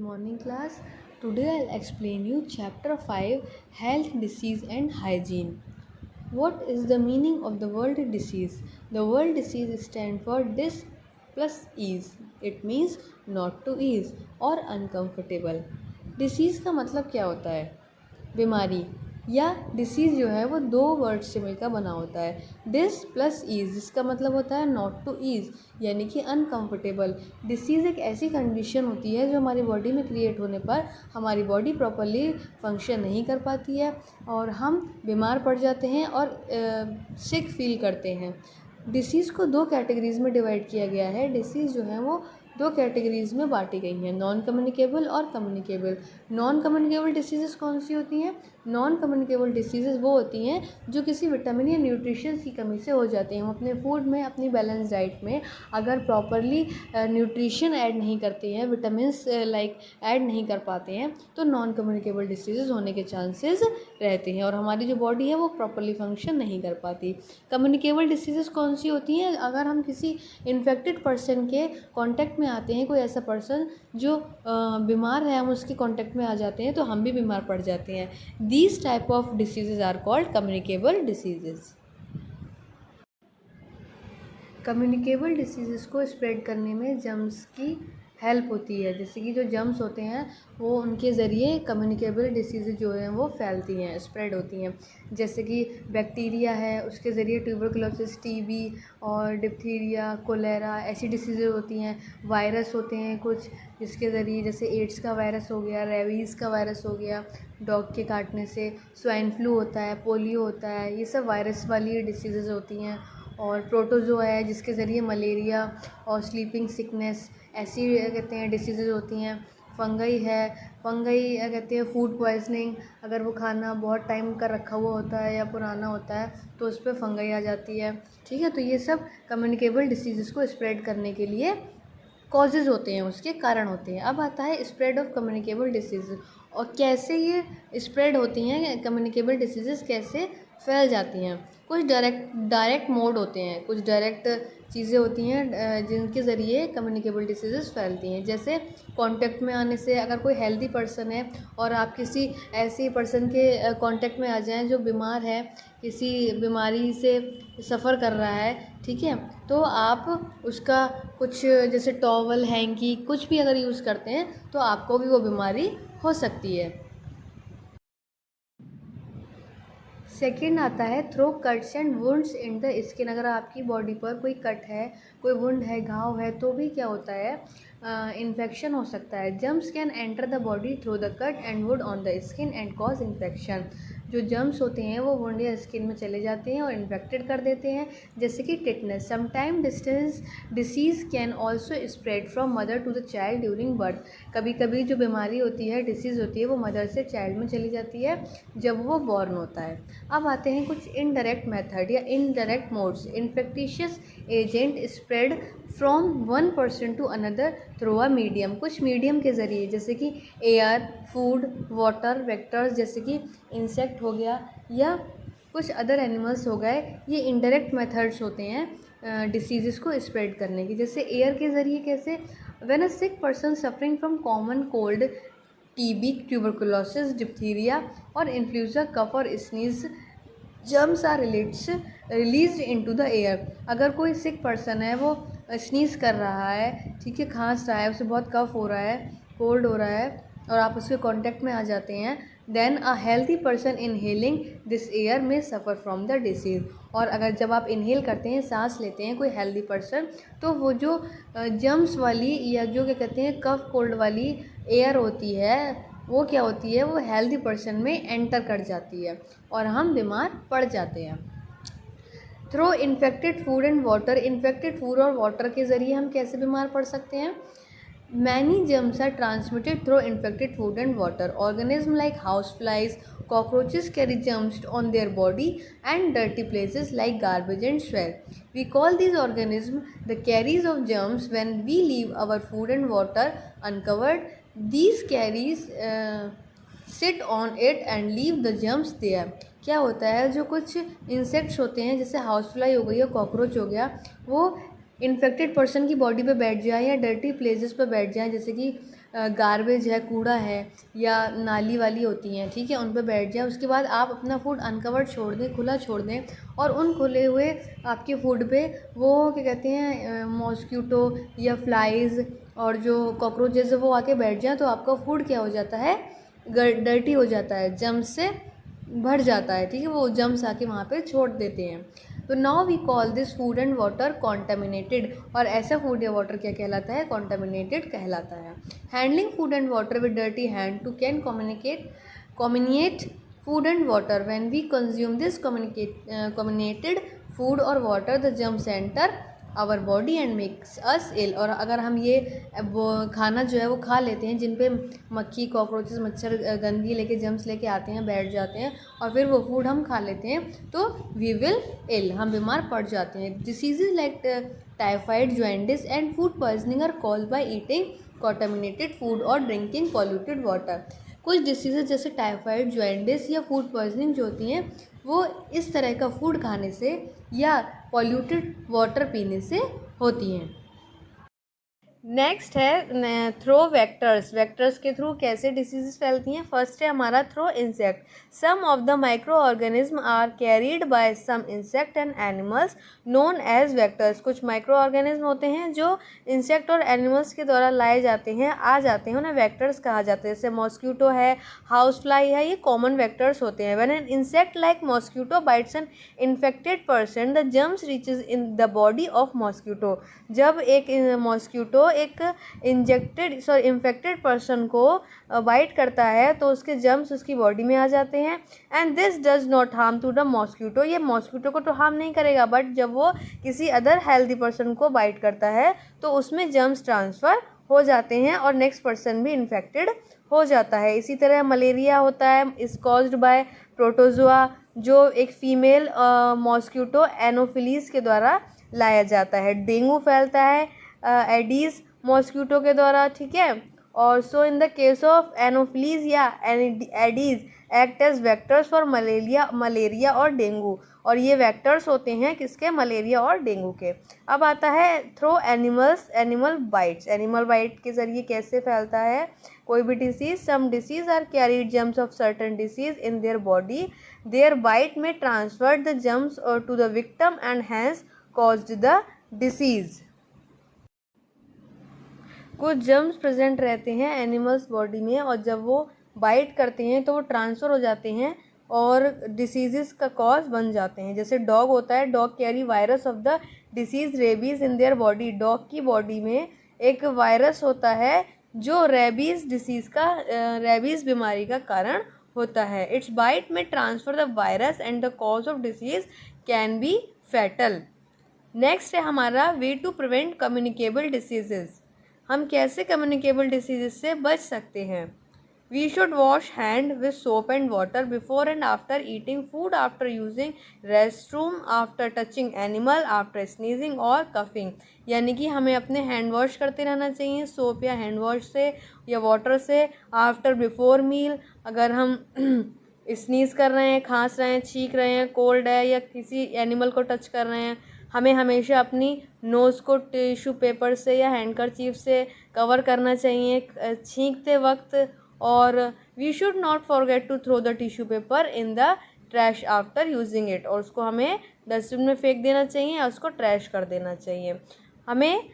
morning class. Today I'll explain you chapter 5 Health, Disease and Hygiene. What is the meaning of the word disease? The word disease stands for dis plus ease. It means not to ease or uncomfortable. Disease का मतलब क्या होता है? बीमारी या disease जो है वो दो वर्ड से मिलकर बना होता है। डिस प्लस ईज जिसका मतलब होता है नॉट टू ईज यानी कि अनकंफर्टेबल। डिसीज़ एक ऐसी कंडीशन होती है जो हमारी बॉडी में क्रिएट होने पर हमारी बॉडी प्रॉपरली फंक्शन नहीं कर पाती है और हम बीमार पड़ जाते हैं और सिक फील करते हैं। डिसीज़ को दो कैटेगरीज़ में डिवाइड किया गया है। डिसीज़ जो है वो दो कैटेगरीज़ में बांटी गई हैं, नॉन कम्युनिकेबल और कम्युनिकेबल। नॉन कम्युनिकेबल डिसीज़ेज़ कौन सी होती हैं? नॉन कम्युनिकेबल डिसीज़ेज़ वो होती हैं जो किसी विटामिन या न्यूट्रिशंस की कमी से हो जाती हैं। हम अपने फूड में, अपनी बैलेंस डाइट में अगर प्रॉपरली न्यूट्रिशन ऐड नहीं करते हैं, विटामिन्स लाइक ऐड नहीं कर पाते हैं, तो नॉन कम्युनिकेबल डिसीज़ेज़ होने के चांसेस रहते हैं और हमारी जो बॉडी है वो प्रॉपरली फंक्शन नहीं कर पाती। कम्युनिकेबल डिसीज़ेज़ कौन सी होती हैं? अगर हम किसी इन्फेक्टेड पर्सन के कॉन्टैक्ट में आते हैं, कोई ऐसा पर्सन जो बीमार है, हम उसके कॉन्टैक्ट में आ जाते हैं तो हम भी बीमार पड़ जाते हैं। These type of diseases are called communicable diseases. Communicable diseases को स्प्रेड करने में जर्म्स की हेल्प होती है। जैसे कि जो जर्म्स होते हैं वो उनके ज़रिए कम्युनिकेबल डिसीज़ेज़ जो हैं वो फैलती हैं, स्प्रेड होती हैं। जैसे कि बैक्टीरिया है, उसके ज़रिए ट्यूबरकुलोसिस, टीबी और डिप्थीरिया, कोलेरा ऐसी डिसीज़ेज़ होती हैं। वायरस होते हैं कुछ जिसके ज़रिए, जैसे एड्स का वायरस हो गया, रेबीज़ का वायरस हो गया डॉग के काटने से, स्वाइन फ्लू होता है, पोलियो होता है, ये सब वायरस वाली डिसीज़ेज़ होती हैं। और प्रोटोजोआ है जिसके ज़रिए मलेरिया और स्लीपिंग सिकनेस ऐसी कहते हैं डिसीज़ेज़ होती हैं। फंगई है, फंगई कहते हैं फूड पॉइजनिंग, अगर वो खाना बहुत टाइम का रखा हुआ होता है या पुराना होता है तो उस पर फंगई आ जाती है। ठीक है, तो ये सब कम्युनिकेबल डिसीज़ेज़ को स्प्रेड करने के लिए कॉजेज़ होते हैं, उसके कारण होते हैं। अब आता है स्प्रेड ऑफ कम्युनिकेबल डिसीज़ और कैसे ये स्प्रेड होती हैं, कम्युनिकेबल डिसीज़ेज़ कैसे फैल जाती हैं। कुछ डायरेक्ट मोड होते हैं, कुछ डायरेक्ट चीज़ें होती हैं जिनके ज़रिए कम्युनिकेबल डिसीज़ेज़ फैलती हैं। जैसे कांटेक्ट में आने से, अगर कोई हेल्दी पर्सन है और आप किसी ऐसी पर्सन के कांटेक्ट में आ जाएं जो बीमार है, किसी बीमारी से सफ़र कर रहा है, ठीक है, तो आप उसका कुछ जैसे टॉवल, हैंकी कुछ भी अगर यूज़ करते हैं तो आपको भी वो बीमारी हो सकती है। सेकेंड आता है through cuts and wounds in the skin. अगर आपकी बॉडी पर कोई कट है, कोई वुंड है, घाव है, तो भी क्या होता है, इन्फेक्शन हो सकता है। Germs can enter the body through the cut and would on the skin and cause infection. जो जर्म्स होते हैं वो वुंड या स्किन में चले जाते हैं और इन्फेक्टेड कर देते हैं, जैसे कि tetanus. Sometime disease can also spread from mother to the child during birth. कभी कभी जो बीमारी होती है, डिसीज़ होती है, वो मदर से चाइल्ड में चली जाती है जब वो बॉर्न होता है। अब आते हैं कुछ इनडायरेक्ट मेथड या indirect modes. Infectious agent spread from one person to another through a medium. कुछ मीडियम के ज़रिए, जैसे कि एयर, फूड, वाटर, वेक्टर्स जैसे कि इंसेक्ट हो गया या कुछ अदर एनिमल्स हो गए, ये इनडायरेक्ट मेथड्स होते हैं डिसीज़ को स्प्रेड करने की। जैसे एयर के ज़रिए कैसे, when a sick person suffering from common cold, TB, tuberculosis, diphtheria और इन्फ्लुएंजा, कफ और sneeze, germs are released into the air. अगर कोई सिक पर्सन है, वो स्नीज़ कर रहा है, ठीक है, खांस रहा है, उसे बहुत कफ हो रहा है, कोल्ड हो रहा है और आप उसके कांटेक्ट में आ जाते हैं, then a healthy person inhaling this air में सफ़र फ्रॉम द डिसीज़। और अगर जब आप इनहेल करते हैं, सांस लेते हैं, कोई हेल्दी पर्सन, तो वो जो जर्म्स वाली या जो क्या कहते हैं कफ कोल्ड वाली एयर होती है, वो क्या होती है, वो हेल्दी पर्सन में एंटर कर जाती है और हम बीमार पड़ जाते हैं। Through infected food and water. Infected food और वाटर के ज़रिए हम कैसे बीमार पड़ सकते हैं? Many germs are transmitted through infected food and water. Organisms like houseflies, cockroaches carry germs on their body and dirty places like garbage and sweat. We call these organisms the carriers of germs when we leave our food and water uncovered. These carriers sit on it and leave the germs there. क्या होता है, जो कुछ insects होते हैं जैसे housefly हो गई या कॉकरोच हो गया, वो इन्फेक्टेड पर्सन की बॉडी पे बैठ जाए या डर्टी प्लेसेस पे बैठ जाए, जैसे कि गार्बेज है, कूड़ा है या नाली वाली होती हैं, ठीक है, उन पे बैठ जाए। उसके बाद आप अपना फूड अनकवर्ड छोड़ दें, खुला छोड़ दें, और उन खुले हुए आपके फूड पे वो क्या कहते हैं मॉस्क्यूटो या फ्लाइज़ और जो कॉकरोचेस है वो आके बैठ जाएँ, तो आपका फूड क्या हो जाता है, डर्टी हो जाता है, जम्स से भर जाता है, ठीक है, वो जम्स आके वहाँ पे छोड़ देते हैं। तो now we call this food and water contaminated, और ऐसा फूड या वाटर क्या कहलाता है, कॉन्टामिनेटेड कहलाता है। Handling food and water with dirty hand too can communicate food and water. When we consume this contaminated food or water, the germs enter our body and makes us ill. और अगर हम ये वो खाना जो है वो खा लेते हैं जिन पे मक्खी, कॉकरोचेस, मच्छर गंदगी लेके जम्स लेके आते हैं, बैठ जाते हैं, और फिर वो फूड हम खा लेते हैं, तो वी विल इल, हम बीमार पड़ जाते हैं। Diseases like typhoid, jaundice and food poisoning are called by eating contaminated food और ड्रिंकिंग पॉल्यूटेड वाटर। कुछ डिसीज़ेज जैसे टाइफाइड, जॉन्डिस या फूड पॉइजनिंग जो होती हैं वो इस तरह का फूड खाने से या पॉल्यूटेड वाटर पीने से होती हैं। नेक्स्ट है थ्रो वेक्टर्स। वेक्टर्स के थ्रू कैसे डिसीजेस फैलती हैं। फर्स्ट है हमारा through insect. Some of the microorganism are carried by some insect and animals known as vectors. कुछ माइक्रो ऑर्गेनिज्म होते हैं जो इंसेक्ट और एनिमल्स के द्वारा लाए जाते हैं, आ जाते हैं, उन्हें वेक्टर्स कहा जाता है। जैसे मॉस्क्यूटो है, हाउस फ्लाई है, ये कॉमन वेक्टर्स होते हैं। When an insect like mosquito bytes an infected person, the germs reaches in the body of mosquito. जब एक मॉस्क्यूटो एक इन्फेक्टेड पर्सन को बाइट करता है तो उसके जर्म्स उसकी बॉडी में आ जाते हैं। And this does not harm to the mosquito. ये मॉस्क्यूटो को तो हार्म नहीं करेगा, बट जब वो किसी अदर हेल्दी पर्सन को बाइट करता है तो उसमें जर्म्स ट्रांसफ़र हो जाते हैं और नेक्स्ट पर्सन भी इन्फेक्टेड हो जाता है। इसी तरह मलेरिया होता है, इज कॉज्ड बाय प्रोटोजोआ, जो एक फीमेल मॉस्क्यूटो एनोफिलीज के द्वारा लाया जाता है। डेंगू फैलता है एडीज़ मॉस्क्यूटो के द्वारा, ठीक है। और so in the case of anopheles या aedes act as vectors for malaria और डेंगू। और ये वेक्टर्स होते हैं किसके, मलेरिया और डेंगू के। अब आता है through animal bites. Animal bite के ज़रिए कैसे फैलता है कोई भी disease. Some disease are carried germs of certain disease in their body, their bite में transferred the germs to the victim and hence caused the disease. कुछ जर्म्स प्रेजेंट रहते हैं एनिमल्स बॉडी में और जब वो बाइट करते हैं तो वो ट्रांसफ़र हो जाते हैं और डिसीज़ का कॉज बन जाते हैं। जैसे डॉग होता है, dog carry virus of the disease rabies in their body. Dog की बॉडी में एक वायरस होता है जो रेबीज़ डिसीज़ का रेबीज़ बीमारी का कारण होता है। Its bite in transfer the virus and the cause of disease can be fatal. Next है हमारा way to prevent communicable diseases. हम कैसे कम्युनिकेबल डिसीजेज से बच सकते हैं। We should wash hand with soap and water before and after eating food, after using restroom, after touching animal, after sneezing और coughing. यानी कि हमें अपने हैंड वॉश करते रहना चाहिए सोप या हैंड वॉश से या वाटर से। आफ्टर बिफोर मील, अगर हम स्नीज़ कर रहे हैं, खांस रहे हैं, छींक रहे हैं, कोल्ड है या किसी एनिमल को टच कर रहे हैं, हमें हमेशा अपनी नोज़ को टिश्यू पेपर से या हैंडकरचीफ से कवर करना चाहिए छींकते वक्त। और we should not forget to throw the tissue paper in the trash after using it. और उसको हमें डस्टबिन में फेंक देना चाहिए या उसको ट्रैश कर देना चाहिए। हमें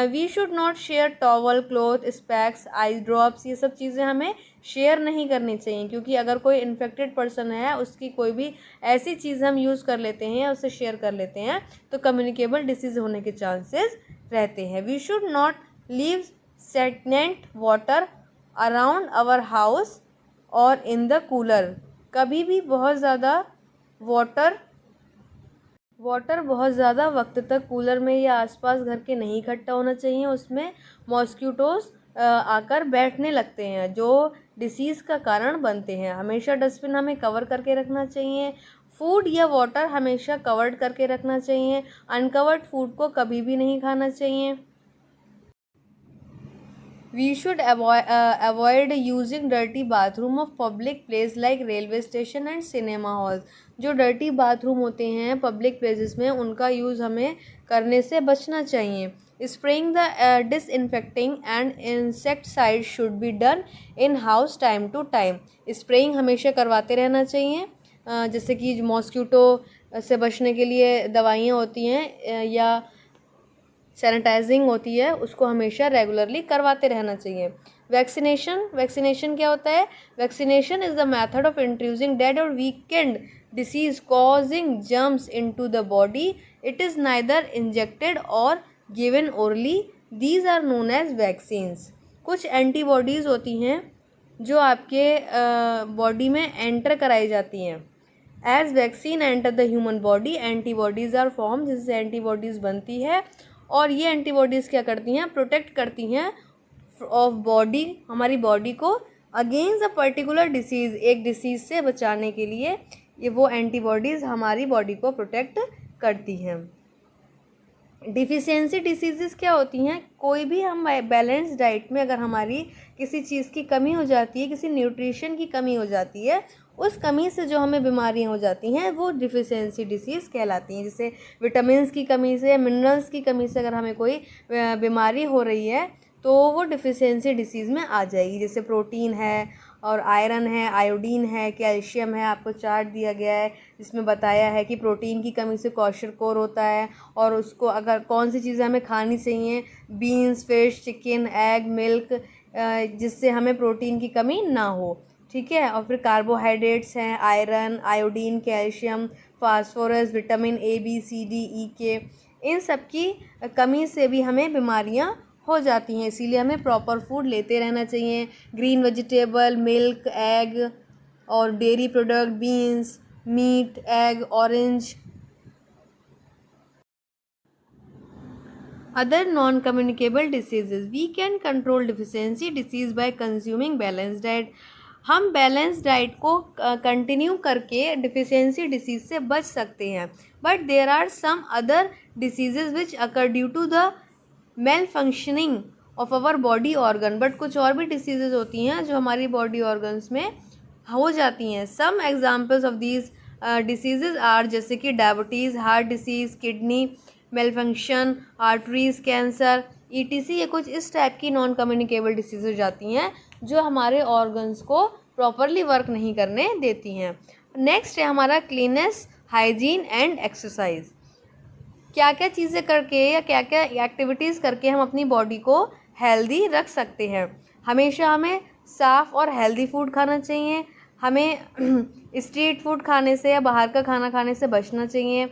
we should not share towel, cloth, specs, eye drops, ये सब चीज़ें हमें शेयर नहीं करनी चाहिए, क्योंकि अगर कोई इन्फेक्टेड पर्सन है उसकी कोई भी ऐसी चीज़ हम यूज़ कर लेते हैं या उसे शेयर कर लेते हैं तो कम्युनिकेबल डिसीज़ होने के चांसेस रहते हैं। We should not leave stagnant water around our house और इन द कूलर। कभी भी बहुत ज़्यादा वाटर बहुत ज़्यादा वक्त तक कूलर में या आसपास घर के नहीं इकट्ठा होना चाहिए। उसमें मॉस्क्यूटोज़ आकर बैठने लगते हैं जो डिसीज़ का कारण बनते हैं। हमेशा डस्टबिन हमें कवर करके रखना चाहिए। फूड या वाटर हमेशा कवर्ड करके रखना चाहिए। अनकवर्ड फूड को कभी भी नहीं खाना चाहिए। We should avoid using dirty bathroom of public place like railway station and cinema halls. जो डर्टी बाथरूम होते हैं पब्लिक प्लेसेस में, उनका यूज़ हमें करने से बचना चाहिए। Spraying the disinfecting and insecticide should be done in house time to time. Spraying हमेशा करवाते रहना चाहिए, जैसे कि मॉस्किटो से बचने के लिए दवाइयाँ होती हैं या सैनिटाइजिंग होती है, उसको हमेशा रेगुलरली करवाते रहना चाहिए। वैक्सीनेशन क्या होता है? Vaccination is the method of introducing dead और weakened disease causing germs into the body. It is neither injected और given orally. These are known as vaccines. कुछ एंटीबॉडीज़ होती हैं जो आपके बॉडी में एंटर कराई जाती हैं। As vaccine enter the human body, antibodies are form, जिससे एंटीबॉडीज़ बनती है और ये एंटीबॉडीज़ क्या करती हैं? प्रोटेक्ट करती हैं ऑफ बॉडी, हमारी बॉडी को अगेंस्ट अ पर्टिकुलर डिसीज़, एक डिसीज़ से बचाने के लिए ये वो एंटीबॉडीज़ हमारी बॉडी को प्रोटेक्ट करती हैं। डिफिशियंसी डिसीज़ क्या होती हैं? कोई भी हम बैलेंस डाइट में अगर हमारी किसी चीज़ की कमी हो जाती है, किसी न्यूट्रिशन की कमी हो जाती है, उस कमी से जो हमें बीमारियां हो जाती हैं वो डिफिशियंसी डिसीज़ कहलाती हैं। जैसे विटामिन्स की कमी से, मिनरल्स की कमी से अगर हमें कोई बीमारी हो रही है तो वो डिफिशियंसी डिसीज़ में आ जाएगी। जैसे प्रोटीन है और आयरन है, आयोडीन है, कैल्शियम है। आपको चार्ट दिया गया है जिसमें बताया है कि प्रोटीन की कमी से क्वाशरकोर होता है और उसको अगर कौन सी चीज़ें हमें खानी चाहिए, beans, fish, chicken, egg, milk, जिससे हमें प्रोटीन की कमी ना हो। ठीक है। और फिर कार्बोहाइड्रेट्स हैं, iron, iodine, calcium, phosphorus, vitamin A, B, C, D, E, K, इन सब की कमी से भी हमें बीमारियां हो जाती हैं। इसीलिए हमें प्रॉपर फूड लेते रहना चाहिए। ग्रीन वेजिटेबल, मिल्क, एग और dairy product, beans, meat, egg, orange. Other non communicable diseases, we can control deficiency disease by consuming balance diet. हम बैलेंस डाइट को कंटिन्यू करके डिफिशियंसी डिसीज़ से बच सकते हैं। But there are some other diseases which occur due to the malfunctioning of our body organ. But कुछ और भी डिसीजेज होती हैं जो हमारी बॉडी ऑर्गन्स में हो जाती हैं। Some examples of these diseases are, जैसे कि diabetes, heart disease, kidney malfunction, arteries, cancer, ETC. ये कुछ इस टाइप की नॉन कम्युनिकेबल डिसीज हो जाती हैं जो हमारे ऑर्गन्स को प्रॉपरली वर्क नहीं करने देती हैं। नेक्स्ट है हमारा क्लीनेस, हाइजीन एंड एक्सरसाइज। क्या क्या चीज़ें करके या क्या क्या एक्टिविटीज़ करके हम अपनी बॉडी को हेल्दी रख सकते हैं? हमेशा हमें साफ़ और हेल्दी फूड खाना चाहिए। हमें स्ट्रीट फूड खाने से या बाहर का खाना खाने से बचना चाहिए।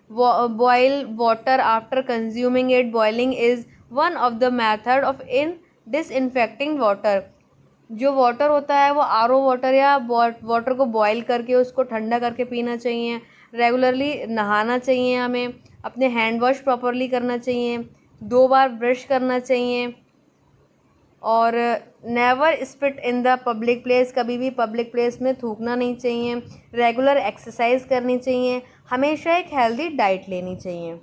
Boil water after consuming it. Boiling is one of the method of in disinfecting water. जो वाटर होता है वो आरओ वाटर या वाटर को बॉयल करके उसको ठंडा करके पीना चाहिए। रेगुलरली नहाना चाहिए, हमें अपने हैंड वॉश प्रॉपरली करना चाहिए, 2 बार ब्रश करना चाहिए और never spit in the public place. कभी भी पब्लिक प्लेस में थूकना नहीं चाहिए। रेगुलर एक्सरसाइज करनी चाहिए। हमेशा एक हेल्दी डाइट लेनी चाहिए।